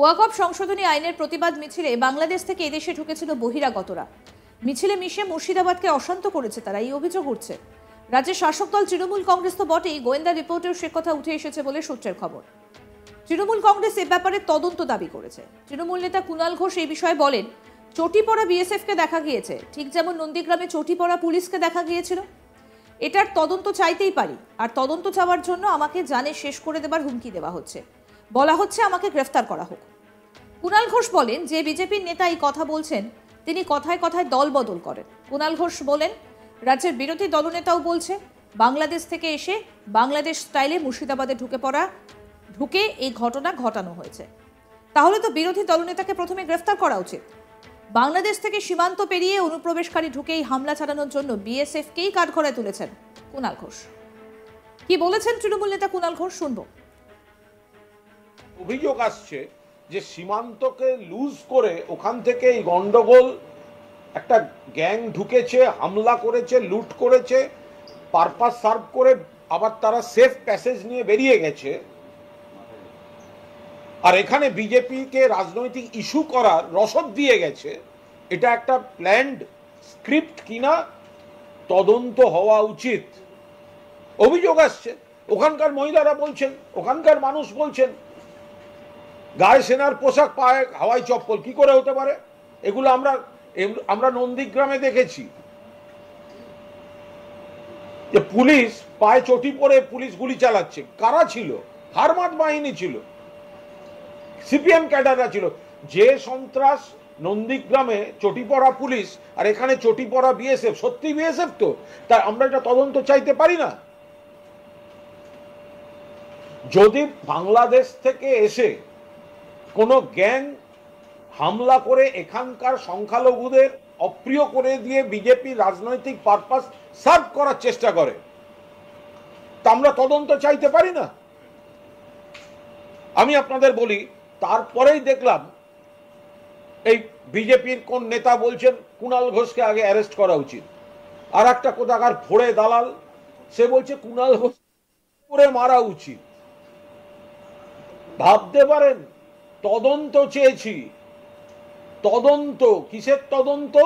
ওয়াকফ সংশোধনী আইনের প্রতিবাদ মিছিলে বাংলাদেশ থেকে এদেশে ঢুকেছিল বহিরাগতরা। মিছিলে মিশে মুর্শিদাবাদকে অশান্ত করেছে তারা, এই অভিযোগ উঠছে। রাজ্যের শাসক দল তৃণমূল কংগ্রেস তো বটেই, গোয়েন্দা রিপোর্টেও সে কথা উঠে এসেছে বলে সূত্রের খবর। তৃণমূল কংগ্রেস এ ব্যাপারে তদন্ত দাবি করেছে। তৃণমূল নেতা কুণাল ঘোষ এই বিষয়ে বলেন, চটি পড়া বিএসএফকে দেখা গিয়েছে, ঠিক যেমন নন্দীগ্রামে চটি পড়া পুলিশকে দেখা গিয়েছিল। এটার তদন্ত চাইতেই পারি, আর তদন্ত চাওয়ার জন্য আমাকে জানে শেষ করে দেবার হুমকি দেওয়া হচ্ছে, বলা হচ্ছে আমাকে গ্রেফতার করা হোক। কুণাল ঘোষ বলেন, যে বিজেপির নেতা এই কথা বলছেন তিনি কথায় কথায় দল বদল করেন। কুণাল ঘোষ বলেন, রাজ্যের বিরোধী দলনেতাও বলছে বাংলাদেশ থেকে এসে বাংলাদেশ স্টাইলে মুর্শিদাবাদে ঢুকে এই ঘটনা ঘটানো হয়েছে। তাহলে তো বিরোধী দলনেতাকে প্রথমে গ্রেফতার করা উচিত। বাংলাদেশ থেকে সীমান্ত পেরিয়ে অনুপ্রবেশকারী ঢুকেই হামলা চালানোর জন্য বিএসএফকেই কাঠগড়ায় তুলেছেন কুণাল ঘোষ। কি বলেছেন তৃণমূল নেতা কুণাল ঘোষ, শুনবো। অভিযোগ আসছে যে সীমান্তকে লুজ করে ওখান থেকে এই গন্ডগোল, একটা গ্যাং ঢুকেছে, হামলা করেছে, লুট করেছে, পারপাস সার্ভ করে আবার তারা সেফ প্যাসেজ নিয়ে বেরিয়ে গেছে। আর এখানে বিজেপিকে রাজনৈতিক ইস্যু করার রসদ দিয়ে গেছে। এটা একটা প্ল্যান্ড স্ক্রিপ্ট কিনা তদন্ত হওয়া উচিত। অভিযোগ আসছে, ওখানকার মহিলারা বলছেন, ওখানকার মানুষ বলছেন গায়ে সেনার পোশাক, পায়ে হাওয়াই চপ্পল, কি করে হতে পারে? এগুলো আমরা নন্দীগ্রামে দেখেছি যে পুলিশ পায়ে চটি পরে পুলিশ গুলি চালাচ্ছে। কারা ছিল? হারমাত বাহিনী ছিল, সিপিএম ক্যাডাররা ছিল। যে সন্ত্রাস নন্দীগ্রামে চটি পরা পুলিশ, আর এখানে চটি পরা বিএসএফ। সত্যি বিএসএফ তো? তাই আমরা এটা তদন্ত চাইতে পারি না? যদি বাংলাদেশ থেকে এসে কোনো গ্যাং হামলা করে এখানকার সংখ্যালঘুদের অপ্রিয় করে দিয়ে বিজেপি রাজনৈতিক পারপাস সার্ভ করার চেষ্টা করে, তা আমরা তদন্ত চাইতে পারি না? আমি আপনাদের বলি, তারপরেই দেখলাম এই বিজেপির কোন নেতা বলছেন কুণাল ঘোষকে আগে অ্যারেস্ট করা উচিত। আর একটা কোথাকার ফোড়ে দালাল, সে বলছে কুণাল ঘোষ করে মারা উচিত। ভাবতে পারেন, তদন্ত চেয়েছি। তদন্ত কিসের তদন্ত?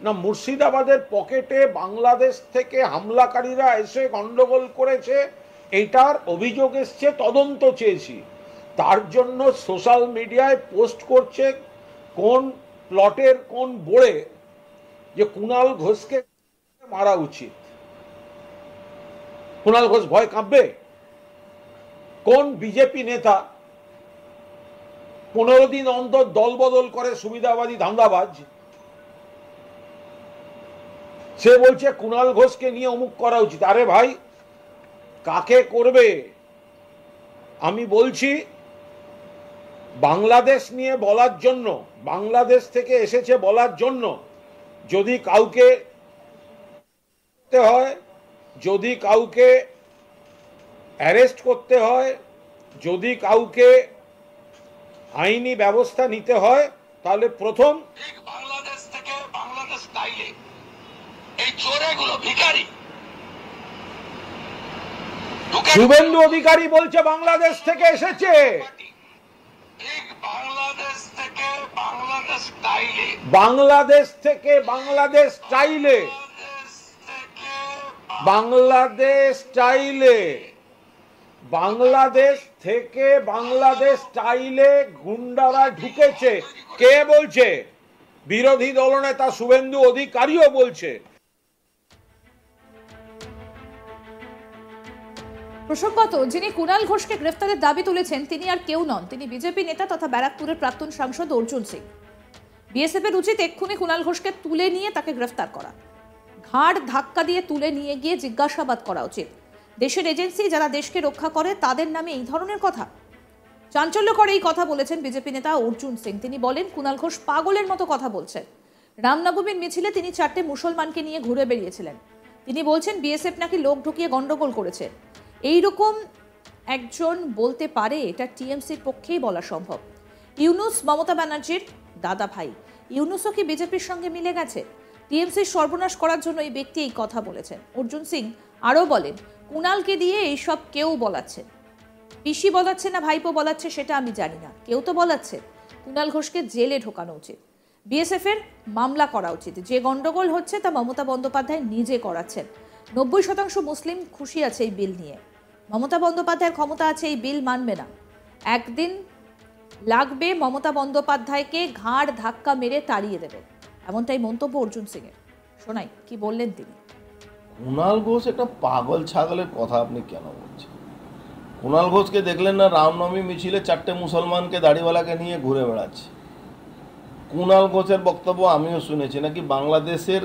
না, মুর্শিদাবাদের পকেটে বাংলাদেশ থেকে হামলাকারীরা এসে গন্ডগোল করেছে, এটার অভিযোগ এসছে, তদন্ত চেয়েছি। তার জন্য সোশ্যাল মিডিয়ায় পোস্ট করছে কোন প্লটের কোন বোর্ডে যে কুণাল ঘোষকে মারা উচিত। কুণাল ঘোষ ভয় কাঁপবে? কোন বিজেপি নেতা 15 দিন অন্তর দল বদল করে সুবিধাবাদী ধান্দাবাজ, সে বলছে কুণাল ঘোষকে নিয়ে অমুক করা উচিত? আরে ভাই, কাকে করবে? আমি বলছি, বাংলাদেশ নিয়ে বলার জন্য, বাংলাদেশ থেকে এসেছে বলার জন্য যদি কাউকে হয়, যদি কাউকে অ্যারেস্ট করতে হয়, যদি কাউকে আইনি ব্যবস্থা নিতে হয়, তাহলে প্রথম বাংলাদেশ থেকে বাংলাদেশ স্টাইলে এই চোরেগুলো ভিখারি। শুভেন্দু অধিকারী বলছে বাংলাদেশ থেকে এসেছে। বাংলাদেশ থেকে বাংলাদেশ স্টাইলে, বাংলাদেশ থেকে বাংলাদেশ স্টাইলে, বাংলাদেশ স্টাইলে, বাংলাদেশ থেকে বাংলাদেশ স্টাইলে গুন্ডারা ঢুকেছে। কে বলছে? বিরোধী দলনেতা শুভেন্দু অধিকারীও বলছে। প্রসঙ্গত, যিনি কুণাল ঘোষকে গ্রেফতারের দাবি তুলেছেন তিনি আর কেউ নন, তিনি বিজেপি নেতা তথা ব্যারাকপুরের প্রাক্তন সাংসদ অর্জুন সিং। বিএসএফের উচিত এক্ষুনি কুণাল ঘোষকে তুলে নিয়ে তাকে গ্রেফতার করা, ঘাড় ধাক্কা দিয়ে তুলে নিয়ে গিয়ে জিজ্ঞাসাবাদ করা উচিত। দেশের এজেন্সি যারা দেশকে রক্ষা করে তাদের নামে এই ধরনের কথা? চাঞ্চল্যকর এই কথা বলেছেন বিজেপি নেতা অর্জুন সিং। তিনি বলেন, কুণাল ঘোষ পাগলের মতো কথা বলছেন। রামনবমীর মিছিলে তিনি 4টে মুসলমানকে নিয়ে ঘুরে বেরিয়েছিলেন। তিনি বলছেন বিএসএফ নাকি লোক ঢুকিয়ে গন্ডগোল করেছে। এইরকম একজন বলতে পারে, এটা টিএমসির পক্ষেই বলা সম্ভব। ইউনূস মমতা ব্যানার্জির দাদা ভাই। ইউনূসও কি বিজেপির সঙ্গে মিলে গেছে? টিএমসির সর্বনাশ করার জন্য এই ব্যক্তি এই কথা বলেছেন। অর্জুন সিং আরও বলেন, কুণালকে দিয়ে এইসব কেউ বলাচ্ছে, পিসি বলাচ্ছে না ভাইপো বলাচ্ছে সেটা আমি জানি না, কেউ তো বলাচ্ছে। কুণাল ঘোষকে জেলে ঢোকানো উচিত, বিএসএফ এর মামলা করা উচিত। যে গন্ডগোল হচ্ছে তা মমতা বন্দ্যোপাধ্যায় নিজে করাচ্ছেন। 90% মুসলিম খুশি আছে এই বিল নিয়ে। মমতা বন্দ্যোপাধ্যায়ের ক্ষমতা আছে এই বিল মানবে না। একদিন লাগবে মমতা বন্দ্যোপাধ্যায়কে ঘাড় ধাক্কা মেরে তাড়িয়ে দেবে, এমনটাই মন্তব্য অর্জুন সিং এর। শোনাই কি বললেন তিনি। কুণাল ঘোষ একটা পাগল ছাগলের কথা আপনি কেন বলছেন? কুণাল ঘোষকে দেখলেন না রামনবমী মিছিলে 4টে মুসলমানকে দাড়িওয়ালাকে নিয়ে ঘুরে বেড়াচ্ছে। কুণাল ঘোষের বক্তব্য আমিও শুনেছি, নাকি বাংলাদেশের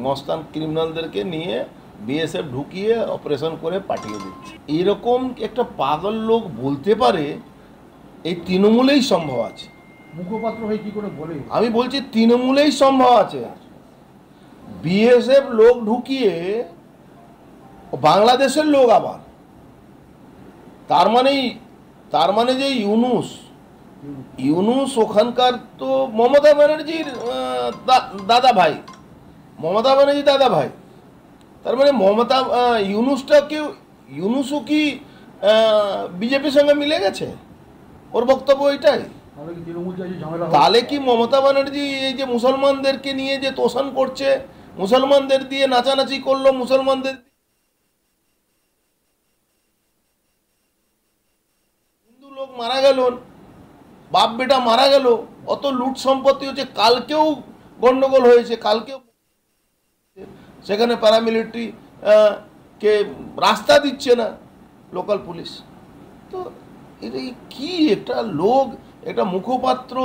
মস্তান ক্রিমিনালদেরকে নিয়ে বিএসএফ ঢুকিয়ে অপারেশন করে পাঠিয়ে দিচ্ছে। এরকম একটা পাগল লোক বলতে পারে এই তৃণমূলেই সম্ভব আছে। মুখপাত্র হয়ে কি করে বলে? আমি বলছি তৃণমূলেই সম্ভব আছে। বিএসএফ লোক ঢুকিয়ে বাংলাদেশের লোক আবার, তার মানে যে ইউনুস ওখানকার তো মমতা ব্যানার্জির দাদা ভাই, তার মানে ইউনুসও কি বিজেপির সঙ্গে মিলে গেছে? ওর বক্তব্য এটাই। তাহলে কি মমতা ব্যানার্জি এই যে মুসলমানদেরকে নিয়ে যে তোষণ করছে, মুসলমানদের দিয়ে নাচানাচি করলো, মুসলমানদের হিন্দু লোক মারা গেল, বাপ বেটা মারা গেল, অত লুট সম্পত্তি হচ্ছে, কালকেও গন্ডগোল হয়েছে, কালকেও সেখানে প্যারামিলিটারি কে রাস্তা দিচ্ছে না লোকাল পুলিশ। তো এটা কি একটা লোক, একটা মুখপাত্র,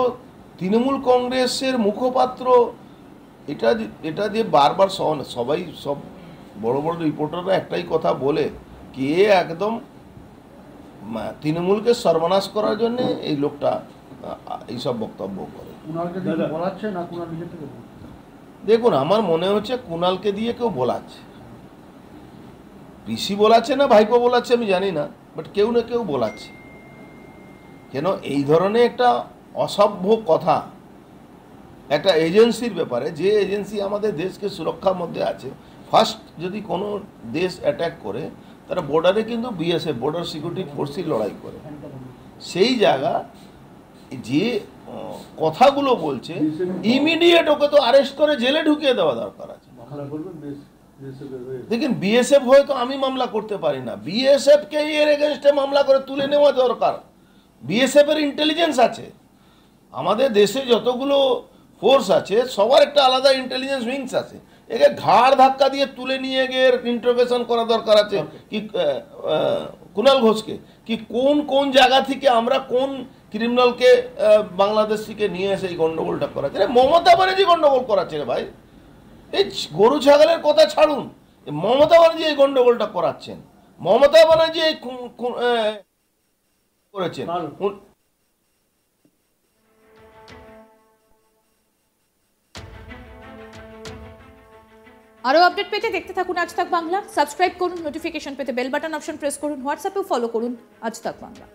তৃণমূল কংগ্রেসের মুখপাত্র, এটা দিয়ে বারবার সবাই সব বড় বড় রিপোর্টাররা একটাই কথা বলে কি একদম তৃণমূলকে সর্বনাশ করার জন্য এই লোকটা এইসব বক্তব্য করে। দেখুন, আমার মনে হচ্ছে কুণালকে দিয়ে কেউ বলাচ্ছে, পিসি বলাচ্ছে না ভাইপো বলাচ্ছে আমি জানি না, বাট কেউ না কেউ বলাচ্ছে। কেন এই ধরনের একটা অসভ্য কথা একটা এজেন্সির ব্যাপারে, যে এজেন্সি আমাদের দেশকে সুরক্ষার মধ্যে আছে, ফার্স্ট যদি কোনো দেশ অ্যাটাক করে তারা বর্ডারে কিন্তু বিএসএফ বর্ডার সিকিউরিটি ফোর্সই লড়াই করে, সেই জায়গা যে কথাগুলো বলছে ইমিডিয়েট ওকে তো অ্যারেস্ট করে জেলে ঢুকিয়ে দেওয়া দরকার আছে। দেখেন, বিএসএফ হয়তো আমি মামলা করতে পারি না, বিএসএফ কে এর এগেনস্টে মামলা করে তুলে নেওয়া দরকার। বিএসএফ এর ইন্টেলিজেন্স আছে, আমাদের দেশে যতগুলো ফোর্স আছে সবার একটা আলাদা ইন্টেলিজেন্স উইংস আছে, একে ঘাড় ধাক্কা দিয়ে তুলে নিয়ে গিয়ে ইন্টারোগেশন করা দরকার আছে কি কুণাল ঘোষকে, কি কোন কোন জায়গা থেকে আমরা কোন ক্রিমিনালকে বাংলাদেশ থেকে নিয়ে এসে এই গন্ডগোলটা করাচ্ছে। মমতা ব্যানার্জি গন্ডগোল করাচ্ছে রে ভাই, এই গরু ছাগলের কথা ছাড়ুন, মমতা ব্যানার্জি এই গন্ডগোলটা করাচ্ছেন, মমতা ব্যানার্জি এই করেছেন। আরো আপডেট পেতে দেখতে থাকুন আজ তাক বাংলা। সাবস্ক্রাইব করুন, নোটিফিকেশন পেতে বেল বাটন অপশন প্রেস করুন, হোয়াটসঅ্যাপেও ফলো করুন আজ তাক বাংলা।